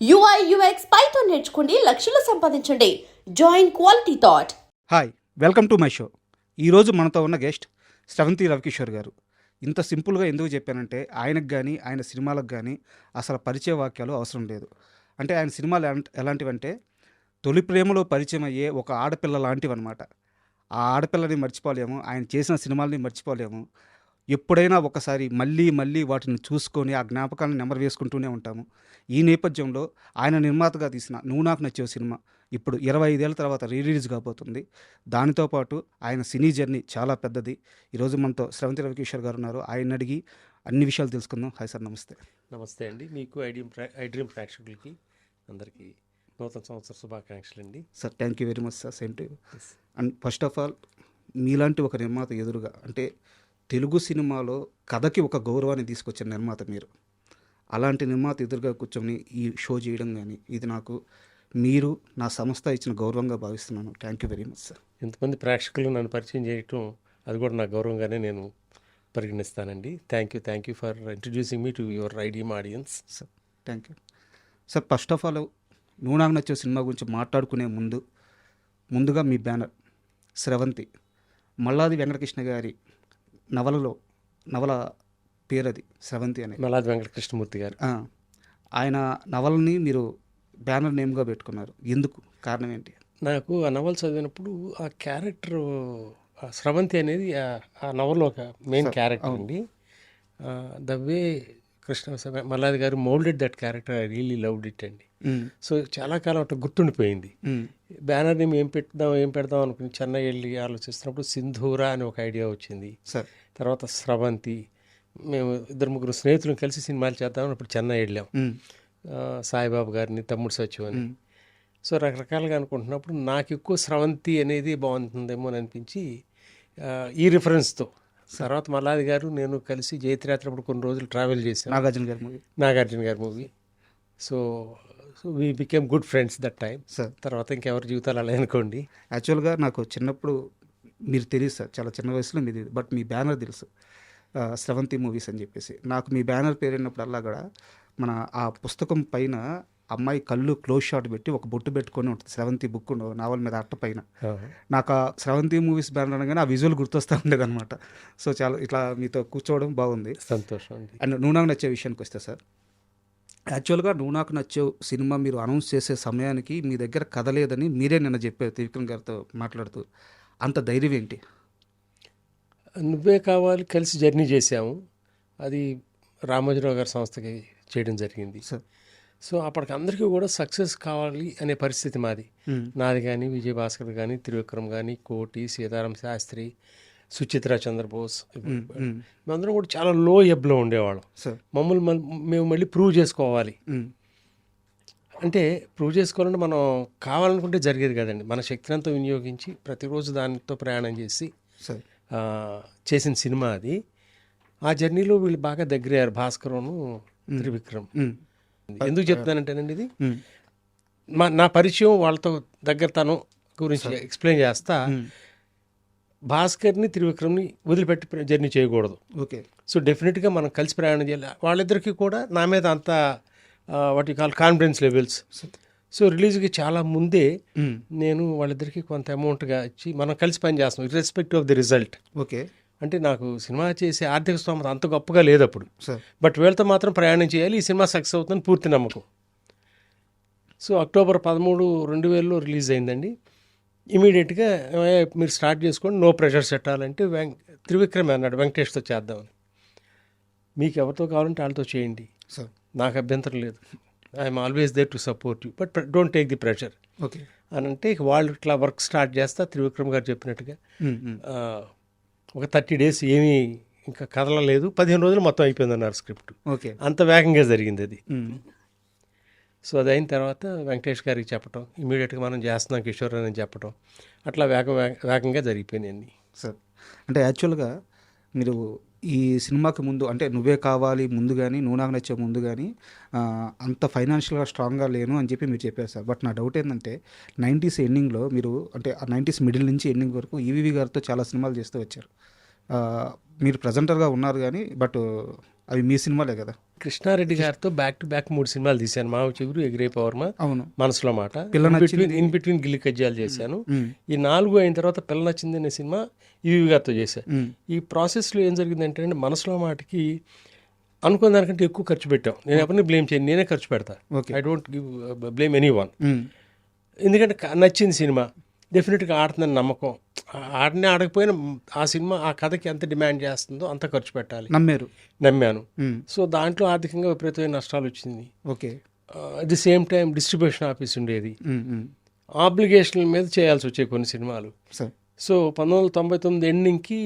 UI UX Python నేర్చుకోండి, లక్షలు సంపాదించండి. Join Quality Thought. Hi, welcome to my show. ఈరోజు మనతో ఉన్న గెస్ట్ శ్రవంతి రవికిషోర్ గారు. ఇంత సింపుల్గా ఎందుకు చెప్పానంటే ఆయనకు కానీ ఆయన సినిమాలకు కానీ అసలు పరిచయ వాక్యాలు అవసరం లేదు. అంటే ఆయన సినిమాలు ఎలాంటివంటే తొలి ప్రేమలో పరిచయం అయ్యే ఒక ఆడపిల్ల లాంటివన్నమాట. ఆ ఆడపిల్లని మర్చిపోలేము, ఆయన చేసిన సినిమాలని మర్చిపోలేము. ఎప్పుడైనా ఒకసారి మళ్ళీ మళ్ళీ వాటిని చూసుకొని ఆ జ్ఞాపకాలను నెమరు వేసుకుంటూనే ఉంటాము. ఈ నేపథ్యంలో ఆయన నిర్మాతగా తీసిన నువ్వు నాకు నచ్చేవు సినిమా ఇప్పుడు 25 ఏళ్ళ తర్వాత రిలీజ్ కాబోతుంది. దానితో పాటు ఆయన సినీ జర్నీ చాలా పెద్దది. ఈరోజు మనతో శ్రవంతి రవికిషోర్ గారు ఉన్నారు. ఆయన అడిగి అన్ని విషయాలు తెలుసుకుందాం. హాయ్ సార్, నమస్తే. నమస్తే అండి. మీకు ఐడ్రీమ్ ప్రేక్షకులకి అందరికీ నూతన సంవత్సర శుభాకాంక్షలు అండి. Sir, thank you very much sir. Same to you. And first of all, మీలాంటి ఒక నిర్మాత ఎదురుగా అంటే తెలుగు సినిమాలో కథకి ఒక గౌరవాన్ని తీసుకొచ్చిన నిర్మాత మీరు. అలాంటి నిర్మాత ఎదురుగా కూర్చొని ఈ షో చేయడం కానీ ఇది నాకు మీరు నా సంస్థ ఇచ్చిన గౌరవంగా భావిస్తున్నాను. Thank you very much sir. ఎంతమంది ప్రేక్షకులు నన్ను పరిచయం చేయటం అది కూడా నా గౌరవంగానే నేను పరిగణిస్తానండి. Thank you for introducing me to your iDream audience. Sir, thank you sir. First of all, నువ్వు నాకు నచ్చే సినిమా గురించి మాట్లాడుకునే ముందుగా మీ బ్యానర్ శ్రవంతి, మల్లాది వెంకటకృష్ణ గారి నవల పేరు అది శ్రవంతి అనే. మల్లాది వెంకటకృష్ణమూర్తి గారు ఆయన నవలని మీరు బ్యానర్ నేమ్గా పెట్టుకున్నారు. ఎందుకు, కారణం ఏంటి? నాకు ఆ నవల చదివినప్పుడు ఆ క్యారెక్టర్ స్రవంతి అనేది ఆ నవల్లో ఒక మెయిన్ క్యారెక్టర్ అండి. ద వే మల్లాది గారు moulded that character, I really loved it అండి. సో చాలా కాలం అట్లా గుర్తుండిపోయింది. బ్యానర్ నేమ్ ఏం పెడదాం అనుకుని చెన్నై వెళ్ళి ఆలోచిస్తున్నప్పుడు సింధూరా అని ఒక ఐడియా వచ్చింది. తర్వాత స్రవంతి. మేము 2-3 స్నేహితులను కలిసి సినిమాలు చేద్దామని అప్పుడు చెన్నై వెళ్ళాం. సాయిబాబు గారిని, తమ్ముడు సత్యం అని. సో రకరకాలుగా అనుకుంటున్నప్పుడు నాకు ఎక్కువ స్రవంతి అనేది బాగుంటుందేమో అని అనిపించి ఈ రిఫరెన్స్తో తర్వాత మల్లాది గారు నేను కలిసి జయత్రయాత్ర అప్పుడు కొన్ని రోజులు ట్రావెల్ చేశాను. నాగార్జున గారి movie. So we became good friends that time. తర్వాత ఇంకెవరి జీవితాలు అలా అనుకోండి. యాక్చువల్గా నాకు చిన్నప్పుడు మీరు తెలియదు సార్, చాలా చిన్న వయసులో మీది, బట్ మీ బ్యానర్ తెలుసు, శ్రవంతి మూవీస్ అని చెప్పేసి. నాకు మీ బ్యానర్ పేరైనప్పుడల్లా కూడా మన ఆ పుస్తకం పైన అమ్మాయి కళ్ళు క్లోజ్ షాట్ పెట్టి ఒక బొట్టు పెట్టుకొని ఉంటుంది, శ్రవంతి బుక్ నావల్ మీద అట్ట పైన. నాకు ఆ శ్రవంతి మూవీస్ బ్యానర్ అనగానే ఆ విజువల్ గుర్తొస్తూ ఉండేది అనమాట. సో చాలా ఇట్లా మీతో కూర్చోవడం బాగుంది, సంతోషం. అండ్ నువ్వు నాకు నచ్చే విషయానికి వస్తే సార్, యాక్చువల్గా నువ్వు నాకు నచ్చే సినిమా మీరు అనౌన్స్ చేసే సమయానికి మీ దగ్గర కథ లేదని మీరే నిన్న చెప్పారు త్రివిక్రమ్ గారితో మాట్లాడుతూ. అంత ధైర్యం ఏంటి? నువ్వే కావాలి కలిసి జర్నీ చేసాము. అది రామోజీరావు గారి సంస్థకి చేయడం జరిగింది. సో అప్పటికి అందరికీ కూడా సక్సెస్ కావాలి అనే పరిస్థితి మాది. నాది కానీ, విజయభాస్కర్ కానీ, త్రివిక్రమ్ కానీ, కోటి, సీతారాం శాస్త్రి, సుచిత్ర చంద్రబోస్, మేమందరం కూడా చాలా లో ఎబ్లో ఉండేవాళ్ళం. మేము మళ్ళీ ప్రూవ్ చేసుకోవాలి. అంటే ప్రూవ్ చేసుకోవాలంటే మనం కావాలనుకుంటే జరిగేది కదండి. మన శక్తినంతా వినియోగించి ప్రతిరోజు దానితో ప్రయాణం చేసి చేసిన సినిమా అది. ఆ జర్నీలో వీళ్ళు బాగా దగ్గరయ్యారు, భాస్కరును, త్రివిక్రమ్. ఎందుకు చెప్తానంటేనండి, ఇది నా పరిచయం వాళ్ళతో దగ్గరతనం గురించి ఎక్స్ప్లెయిన్ చేస్తా. భాస్కర్ని, త్రివిక్రమ్ని వదిలిపెట్టి జర్నీ చేయకూడదు. ఓకే. సో డెఫినెట్గా మనం కలిసి ప్రయాణం చేయాలి. వాళ్ళిద్దరికీ కూడా నా మీద అంత వాటి కాన్ఫిడెన్స్ లెవెల్స్. సో రిలీజ్కి చాలా ముందే నేను వాళ్ళిద్దరికీ కొంత అమౌంట్గా ఇచ్చి మనం కలిసి పని చేస్తాం, irrespective of the result. Okay. అంటే నాకు సినిమా చేసే ఆర్థిక స్తోమత అంత గొప్పగా లేదు అప్పుడు, బట్ వీళ్ళతో మాత్రం ప్రయాణం చేయాలి, ఈ సినిమా సక్సెస్ అవుతుందని పూర్తి నమ్మకం. సో October 13, 2000 రిలీజ్ అయిందండి. ఇమీడియట్గా మీరు స్టార్ట్ చేసుకోండి, నో ప్రెషర్ పెట్టాలంటే త్రివిక్రమ్ అన్నాడు వెంకటేష్తో చేద్దామని. మీకు ఎవరితో కావాలంటే వాళ్ళతో చేయండి, నాకు అభ్యంతరం లేదు, I'm always there to support you, but don't take the pressure. Okay. అని అంటే వాళ్ళు ఇట్లా వర్క్ స్టార్ట్ చేస్తా. త్రివిక్రమ్ గారు చెప్పినట్టుగా ఒక 30 days ఏమీ ఇంకా కదలలేదు, 15 రోజులు మొత్తం అయిపోయిందన్నారు స్క్రిప్ట్. ఓకే. అంత వేగంగా జరిగింది అది. సో అది అయిన తర్వాత వెంకటేష్ గారికి చెప్పటం, ఇమీడియట్గా మనం చేస్తున్నాం కిషోర్ అని చెప్పటం, అట్లా వేగంగా జరిగిపోయినాయి సార్. అంటే యాక్చువల్గా మీరు ఈ సినిమాకి ముందు అంటే నువ్వే కావాలి ముందు కానీ, నువ్వు నాకు నచ్చే ముందు కానీ అంత ఫైనాన్షియల్గా స్ట్రాంగ్గా లేను అని చెప్పి మీరు చెప్పారు సార్. బట్ నా డౌట్ ఏంటంటే 90s ఎండింగ్లో మీరు, అంటే ఆ 90s మిడిల్ నుంచి ఎండింగ్ వరకు ఈవీవి గారితో చాలా సినిమాలు చేస్తూ వచ్చారు. మీరు ప్రజెంటర్గా ఉన్నారు కానీ, బట్ అవి మీ సినిమాలే కదా. కృష్ణారెడ్డి గారితో బ్యాక్ టు బ్యాక్ 3 సినిమాలు తీశాను. మావ చిగురు, ఎగిరే పవర్మ, అవును. మనసులో మాట. పిల్ల నచ్చింది. ఇన్ బిట్వీన్ గిల్లి కజ్జాలు చేశాను. ఈ 4 అయిన తర్వాత పిల్ల నచ్చింది అనే సినిమా ఈవి గారితో చేశాను. ఈ ప్రాసెస్లో ఏం జరిగిందంటే అండి, మనసులో మాటకి అనుకున్న దానికంటే ఎక్కువ ఖర్చు పెట్టాం. నేను ఎవరిని బ్లేమ్ చేయను, నేనే ఖర్చు పెడతా. I don't give blame any one. ఎందుకంటే నచ్చింది సినిమా, డెఫినెట్గా ఆడుతుందని నమ్మకం. ఆడకపోయినా ఆ సినిమా ఆ కథకి ఎంత డిమాండ్ చేస్తుందో అంత ఖర్చు పెట్టాలి, నమ్మాను. సో దాంట్లో ఆర్థికంగా విపరీతమైన నష్టాలు వచ్చింది. Okay. At the same time distribution office ఉండేది, ఆబ్లిగేషన్ల మీద చేయాల్సి వచ్చాయి కొన్ని సినిమాలు. సో 1999 ఎండింగ్కి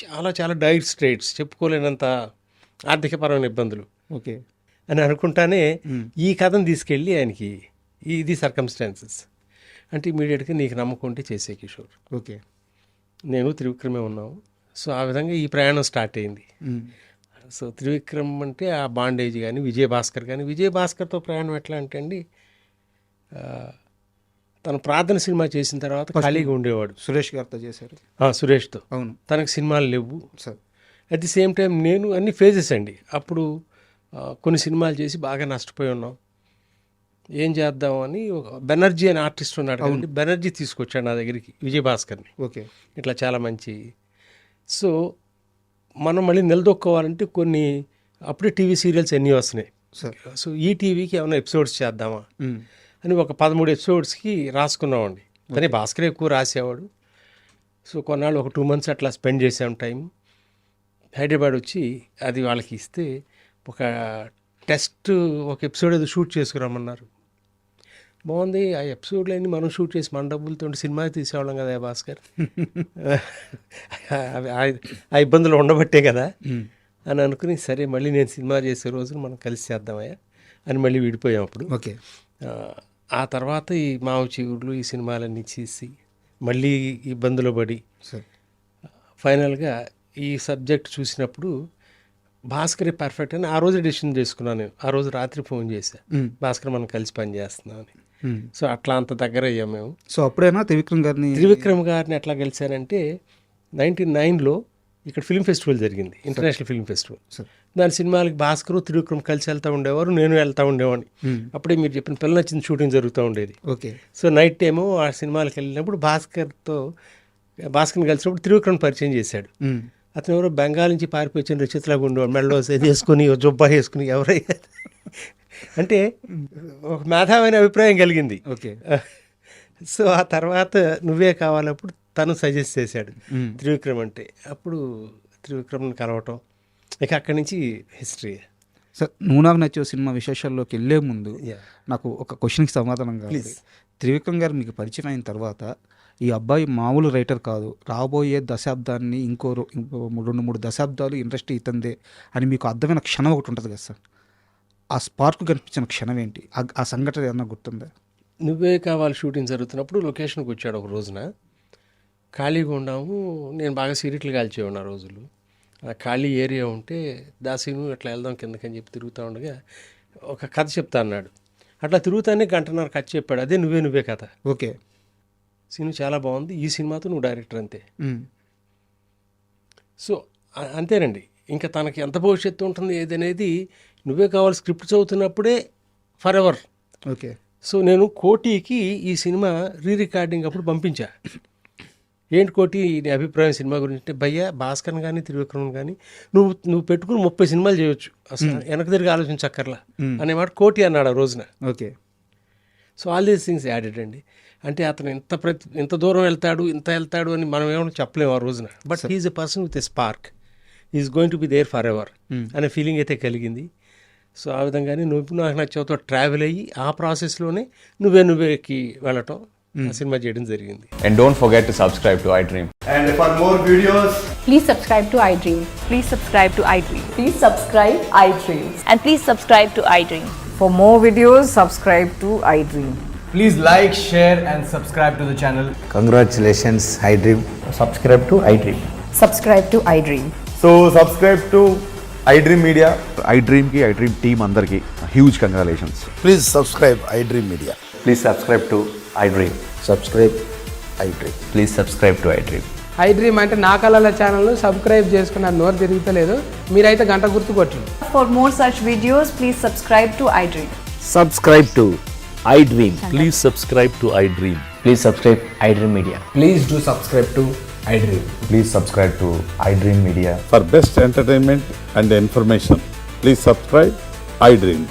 చాలా చాలా డైర్ స్ట్రేట్స్, చెప్పుకోలేనంత ఆర్థికపరమైన ఇబ్బందులు. ఓకే అని అనుకుంటానే ఈ కథను తీసుకెళ్ళి ఆయనకి, ఇది సర్కమ్స్టాన్సెస్ అంటే ఇమీడియట్గా నీకు నమ్మకం ఉంటే చేసే కిషోర్. ఓకే. నేను త్రివిక్రమే ఉన్నాము. సో ఆ విధంగా ఈ ప్రయాణం స్టార్ట్ అయింది. సో త్రివిక్రమ్ అంటే ఆ బాండేజ్ కానీ, విజయభాస్కర్ కానీ. విజయభాస్కర్తో ప్రయాణం ఎట్లా అంటే అండి, తను ప్రార్థన సినిమా చేసిన తర్వాత ఖాళీగా ఉండేవాడు. సురేష్ గారితో చేశారు. సురేష్తో. అవును. తనకు సినిమాలు లేవు. Sir at the same time నేను అన్ని ఫేజెస్ అండి. అప్పుడు కొన్ని సినిమాలు చేసి బాగా నష్టపోయి ఉన్నాం. ఏం చేద్దామని బెనర్జీ అనే ఆర్టిస్ట్ ఉన్నాడు కదండి, బెనర్జీ తీసుకొచ్చాడు నా దగ్గరికి, విజయభాస్కర్ని. ఓకే. ఇట్లా చాలా మంచి. సో మనం మళ్ళీ నిలదొక్కోవాలంటే కొన్ని అప్పుడే టీవీ సీరియల్స్ ఎన్ని వస్తున్నాయి. సో ఈ టీవీకి ఏమైనా ఎపిసోడ్స్ చేద్దామా అని ఒక 13 ఎపిసోడ్స్కి రాసుకున్నామండి. కానీ భాస్కర్ ఎక్కువ రాసేవాడు. సో కొన్నాళ్ళు ఒక 2 months అట్లా స్పెండ్ చేసాం టైం. హైదరాబాద్ వచ్చి అది వాళ్ళకి ఇస్తే ఒక టెస్ట్ ఒక ఎపిసోడ్ ఏదో షూట్ చేసుకురమ్మన్నారు. బాగుంది, ఆ ఎపిసోడ్లో అన్ని మనం షూట్ చేసి మన డబ్బులతో సినిమా తీసేవాళ్ళం కదా భాస్కర్, ఆ ఇబ్బందులు ఉండబట్టే కదా అని అనుకుని, సరే మళ్ళీ నేను సినిమా చేసే రోజున మనం కలిసి చేద్దామయ్యా అని మళ్ళీ విడిపోయాం అప్పుడు. ఓకే. ఆ తర్వాత ఈ మావ చిగుర్లు ఈ సినిమాలన్నీ చేసి మళ్ళీ ఇబ్బందులు పడి ఫైనల్గా ఈ సబ్జెక్ట్ చూసినప్పుడు భాస్కరే పర్ఫెక్ట్ అని ఆ రోజు డెసిషన్ చేసుకున్నాను నేను. ఆ రోజు రాత్రి ఫోన్ చేశా, భాస్కర్ మనం కలిసి పని చేస్తున్నామని. సో అట్లా అంత దగ్గర అయ్యాం మేము. సో అప్పుడైనా త్రివిక్రమ్ గారిని ఎట్లా కలిశానంటే 1999లో ఇక్కడ ఫిల్మ్ ఫెస్టివల్ జరిగింది, ఇంటర్నేషనల్ ఫిల్మ్ ఫెస్టివల్. దాని సినిమాలకి భాస్కర్ త్రివిక్రమ్ కలిసి వెళ్తూ ఉండేవారు, నేను వెళ్తూ ఉండేవాడిని. అప్పుడే మీరు చెప్పిన పిల్ల నచ్చింది షూటింగ్ జరుగుతూ ఉండేది. ఓకే. సో నైట్ టైము ఆ సినిమాలకు వెళ్ళినప్పుడు భాస్కర్ని కలిసినప్పుడు త్రివిక్రమ్ పరిచయం చేశాడు. అతను ఎవరో బెంగాల్ నుంచి పారిపోయి వచ్చిన రచితలాగా ఉండేవాడు, మెడలో వేసుకుని జుబ్బా వేసుకుని, ఎవరయ్యా అంటే ఒక మేధావైన అభిప్రాయం కలిగింది. ఓకే. సో ఆ తర్వాత నువ్వే కావాలప్పుడు తను సజెస్ట్ చేశాడు త్రివిక్రమ్ అంటే. అప్పుడు త్రివిక్రమ్ని కలవటం, ఇక అక్కడి నుంచి హిస్టరీ. సార్, నువ్వు నాకు నచ్చే సినిమా విశేషాల్లోకి వెళ్ళే ముందు నాకు ఒక క్వశ్చన్కి సమాధానం కావాలి. త్రివిక్రమ్ గారు మీకు పరిచయం అయిన తర్వాత ఈ అబ్బాయి మామూలు రైటర్ కాదు, రాబోయే దశాబ్దాన్ని ఇంకో 2-3 దశాబ్దాలు ఇండస్ట్రీ ఇతందే అని మీకు అర్థమైన క్షణం ఒకటి ఉంటుంది కదా సార్, ఆ స్పార్క్ కనిపించిన క్షణం ఏంటి? ఆ సంఘటన ఏమన్నా గుర్తుందా? నువ్వే కావాలి షూటింగ్ జరుగుతున్నప్పుడు లొకేషన్కి వచ్చాడు ఒక రోజున. ఖాళీగా ఉన్నాము, నేను బాగా సిగరెట్లు కాల్చేవాడిని ఆ రోజులు. ఆ ఖాళీ ఏరియా ఉంటే దాసీను అట్లా వెళ్దాం కిందకని చెప్పి తిరుగుతూ ఉండగా ఒక కథ చెప్తా అన్నాడు. అట్లా తిరుగుతానే 1.5 గంట కథ చెప్పాడు. అదే నువ్వే కథ. ఓకే. సినిమా చాలా బాగుంది, ఈ సినిమాతో నువ్వు డైరెక్టర్ అంతే. సో అంతేనండి, ఇంకా తనకి ఎంత భవిష్యత్తు ఉంటుంది ఏదనేది నువ్వే కావాలి స్క్రిప్ట్ చదువుతున్నప్పుడే ఫర్ ఎవర్. ఓకే. సో నేను కోటికి ఈ సినిమా రికార్డింగ్ అప్పుడు పంపించా. ఏంటి కోటి నీ అభిప్రాయం సినిమా గురించి అంటే, భయ్యా భాస్కర్ కానీ త్రివిక్రమ్ కానీ నువ్వు పెట్టుకుని 30 సినిమాలు చేయొచ్చు, అసలు వెనక తిరిగి ఆలోచించక్కర్లా అనేమాట కోటి అన్నాడు ఆ రోజున. Okay. So all these things added అండి. అంటే అతను ఎంత దూరం వెళ్తాడు అని మనం ఏమైనా చెప్పలేము ఆ రోజున. But he's a person with a spark, he's going to be there forever అనే ఫీలింగ్ అయితే కలిగింది. సో ఆ విధంగానే నువ్వు నాకు నచ్చవుతో ట్రావెల్ అయ్యి ఆ ప్రాసెస్లోనే నువ్వేకి వెళ్ళటం, ఆ సినిమా చేయడం జరిగింది. And don't forget to subscribe to iDream. And for more videos, please subscribe to iDream. Please subscribe to iDream. Please subscribe iDream. And please subscribe to iDream. For more videos, subscribe to iDream. please like, share and subscribe to the channel. Congratulations, iDream. Subscribe to iDream. Subscribe to iDream. So subscribe to iDream Media. iDream ki iDream team andarki huge congratulations. Please subscribe iDream Media. Please subscribe to iDream. Subscribe iDream. Please subscribe to iDream. I dream అంటే నా కళల ఛానల్ను subscribe చేసుకున్న నోరు తిరుగుతలేదు, మీరైతే గంట గుర్తు కొట్టండి. For more such videos, please subscribe to iDream. Subscribe to iDream. Please subscribe to iDream. Please subscribe iDream Media. Please do subscribe to iDream. Please subscribe to iDream Media. For best entertainment and information, please subscribe iDream.